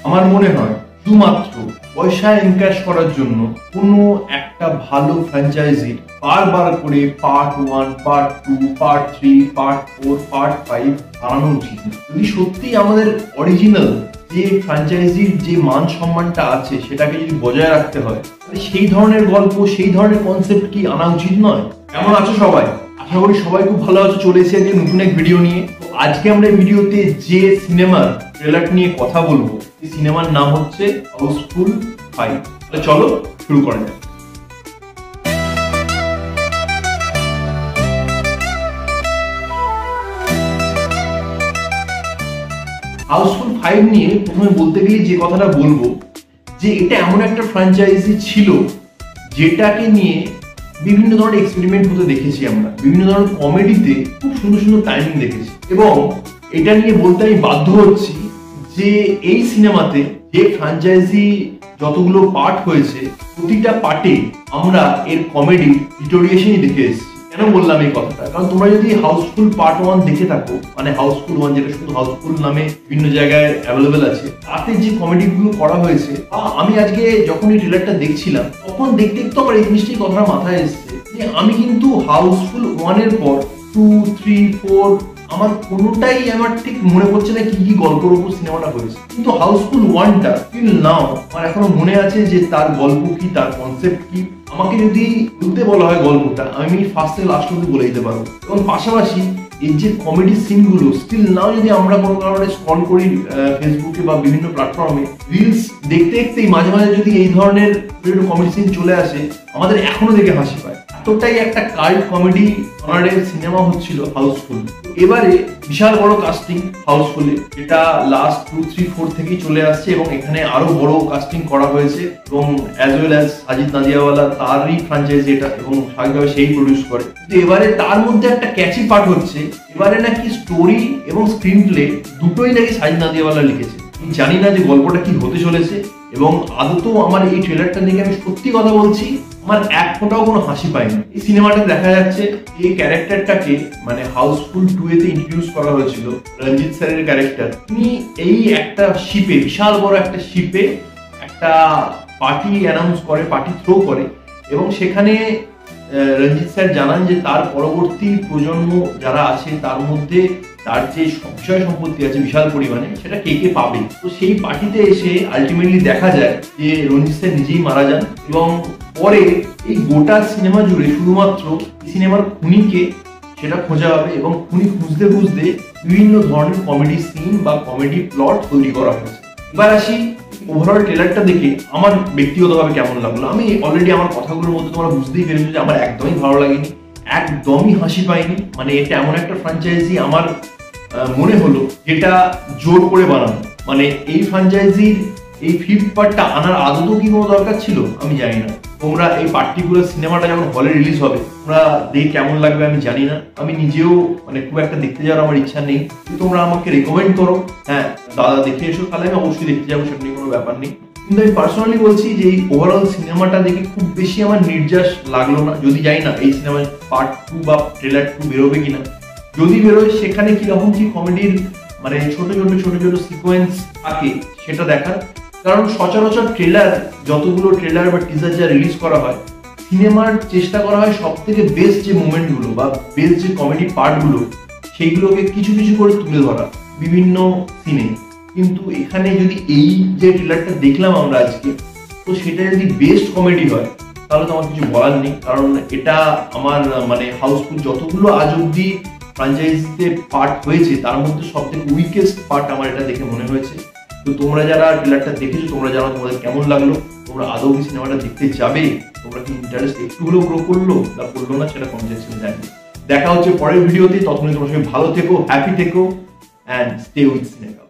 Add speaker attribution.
Speaker 1: আমার মনে হয় শুধুমাত্র পয়সা এনক্যাশ করার জন্য কোনো একটা ভালো ফ্র্যাঞ্চাইজির বারবার করে part 1, part 2, part 3, part 4, part 5 বানানো উচিত না। যদি সত্যি আমাদের অরিজিনাল যে ফ্র্যাঞ্চাইজির যে মান সম্মানটা আছে সেটাকে যদি বজায় রাখতে হয়, তাহলে সেই ধরনের গল্প, সেই ধরনের কনসেপ্ট কি আনা উচিত নয়? কেমন আছো সবাই? আশা করি সবাই খুব ভালো আছো। চলে এসেছি আজকে নতুন এক ভিডিও নিয়ে। তো আজকে আমরা এই ভিডিওতে যে সিনেমার ট্রেলার নিয়ে কথা বলবো, এই সিনেমার নাম হচ্ছে হাউসফুল 5। তাহলে চলো শুরু করা যাক। হাউসফুল 5 নিয়ে প্রথমে বলতে গিয়ে যে কথাটা বলবো, যে এটা এমন একটা ফ্র্যাঞ্চাইজি ছিল যেটাকে নিয়ে বিভিন্ন ধরনের এক্সপেরিমেন্ট হতে দেখেছি আমরা, বিভিন্ন ধরনের কমেডিতে খুব সুন্দর সুন্দর টাইমিং দেখেছি। এবং এটা নিয়ে বলতে আমি বাধ্য হচ্ছি যে এই সিনেমাতে যে ফ্র্যাঞ্চাইজি যতগুলো পার্ট হয়েছে, প্রতিটা পার্টে আমরা এর কমেডি ডিটোরিয়েশনই দেখে এসেছি। কেন বললাম এই কথাটা? কারণ তোমরা যদি হাউসফুল পার্ট 1 দেখে থাকো, মানে হাউসফুল 1 যেটা শুধু হাউসফুল নামে বিভিন্ন জায়গায় অ্যাভেলেবেল আছে, তাতে যে কমেডি গুলো করা হয়েছে, আমি আজকে যখন এই ট্রেলারটা দেখছিলাম তখন দেখতে দেখতে আমার এই জিনিসটাই কথাটা মাথায় এসেছে যে আমি কিন্তু হাউসফুল 1 এর পর 2, 3, 4 আমার কোনোটাই আমার ঠিক মনে পড়ছে না কি কি গল্পের উপর সিনেমাটা হয়েছে। কিন্তু হাউসফুল 1টা টিল নাও আমার এখনো মনে আছে যে তার গল্প কি, তার কনসেপ্ট কি। আমাকে যদি বলতে বলা হয় গল্পটা, আমি ফার্স্ট থেকে লাস্ট অব্দি বলে দিতে পারবো। এবং পাশাপাশি এই যে কমেডি সিনগুলো স্টিল নাও যদি আমরা কোনো কারণে স্ক্রল করি ফেসবুকে বা বিভিন্ন প্ল্যাটফর্মে, রিলস দেখতে দেখতেই মাঝে মাঝে যদি এই ধরনের কমেডি সিন চলে আসে, আমাদের এখনো দেখে হাসি পায়। এতটাই একটা কাল্ট কমেডি জনারের সিনেমা হচ্ছিল হাউসফুল। এবারে বিশাল বড় কাস্টিং হাউসফুলে, এটা লাস্ট 2, 3, 4 থেকেই চলে আসছে এবং এখানে আরো বড় কাস্টিং করা হয়েছে। এবং অ্যাজ ওয়েল অ্যাজ সাজিদ নাদিয়াওয়ালা, তারই ফ্র্যাঞ্চাইজি এটা, এবং স্বাভাবিকভাবে সেই প্রডিউস করে। কিন্তু এবারে তার মধ্যে একটা ক্যাচি পার্ট হচ্ছে, এবারে নাকি স্টোরি এবং স্ক্রিন প্লে দুটোই নাকি সাজিদ নাদিয়াওয়ালা লিখেছে। জানি না যে গল্পটা কি হতে চলেছে, এবং আদৌ আমার এই ট্রেলারটা দেখে আমি সত্যি কথা বলছি, আমার এক ফোঁটাও কোনো হাসি পায়নি। এই সিনেমাটা দেখা যাচ্ছে এই ক্যারেক্টারটাকে মানে হাউসফুল 2 এতে ইন্ট্রোডিউস করা হয়েছিল, রঞ্জিত স্যারের ক্যারেক্টার। তিনি এই একটা শিপে, বিশাল বড় একটা শিপে একটা পার্টি অ্যানাউন্স করে, পার্টি থ্রো করে, এবং সেখানে রঞ্জিত স্যার জানান যে তার পরবর্তী প্রজন্ম যারা আছে তার মধ্যে তার যে বিষয় সম্পত্তি আছে বিশাল পরিমাণে, সেটা কে কে পাবে। তো সেই পার্টিতে এসে আলটিমেটলি দেখা যায় যে রঞ্জিত স্যার নিজেই মারা যান। এবং পরে এই গোটা সিনেমা জুড়ে শুধুমাত্র এই সিনেমার খুনিকে সেটা খোঁজা হবে, এবং খুনি খুঁজতে খুঁজতে বিভিন্ন ধরনের কমেডি সিন বা কমেডি প্লট তৈরি করা হয়েছে। এবার আসি ওভারঅল ট্রেলারটা দেখে আমার ব্যক্তিগতভাবে কেমন লাগলো। আমি অলরেডি আমার কথাগুলোর মধ্যে তোমরা বুঝতেই পেরেছো যে আমার একদমই ভালো লাগেনি, একদমই হাসি পাইনি। মানে এটা এমন একটা ফ্র্যাঞ্চাইজি আমার মনে হলো যেটা জোর করে বানানো। মানে এই ফ্র্যাঞ্চাইজির এই 5th পার্টটা আনার আদৌ কি কোনো দরকার ছিল আমি জানি না। তোমরা এই পার্টিকুলার সিনেমাটা যখন হলে রিলিজ হবে, তোমরা দেখে কেমন লাগবে আমি জানি না। আমি নিজেও মানে খুব একটা দেখতে যাওয়ার আমার ইচ্ছা নেই। তোমরা আমাকে রেকমেন্ড করো, হ্যাঁ দাদা দেখে এসো, তাহলে আমি অবশ্যই দেখতে যাবো, সেটা নিয়ে কোনো ব্যাপার নেই। কিন্তু আমি পার্সোনালি বলছি যে এই ওভারঅল সিনেমাটা দেখে খুব বেশি আমার নির্যাস লাগলো না। যদি যাই না এই সিনেমার পার্ট 2 বা ট্রেলার 2 বেরোবে কিনা, যদি বেরোয় সেখানে কিরকম কি কমেডির মানে ছোট ছোট সিকোয়েন্স থাকে সেটা দেখার। কারণ সচরাচর ট্রেলার, যতগুলো ট্রেলার বা টিজার যা রিলিজ করা হয়, সিনেমার চেষ্টা করা হয় সব থেকে বেস্ট যে মুভমেন্টগুলো বা বেস্ট যে কমেডি পার্টগুলো, সেইগুলোকে কিছু কিছু করে তুলে ধরা বিভিন্ন সিনে। কিন্তু এখানে যদি এই যে ট্রেলারটা দেখলাম আমরা আজকে, তো সেটা যদি বেস্ট কমেডি হয় তাহলে তো আমার কিছু বলার নেই। কারণ এটা আমার মানে হাউসফুল যতগুলো আজ অব্দি ফ্র্যাঞ্চাইজিতে পার্ট হয়েছে তার মধ্যে সব থেকে উইকেস্ট পার্ট আমার এটা দেখে মনে হয়েছে। তো তোমরা যারা ট্রেলারটা দেখেছো, তোমরা জানো তোমাদের কেমন লাগলো, তোমরা আদৌ কি সিনেমাটা দেখতে যাবে, তোমরা কি ইন্টারেস্ট একটু হলেও গ্রো করলো না করলো না সেটা কমেন্ট সেকশনে জানিয়ে। দেখা হচ্ছে পরের ভিডিওতে। ততক্ষণ তোমার সঙ্গে ভালো থেকো, হ্যাপি থেকো, অ্যান্ড স্টে উইথ সিনেমা।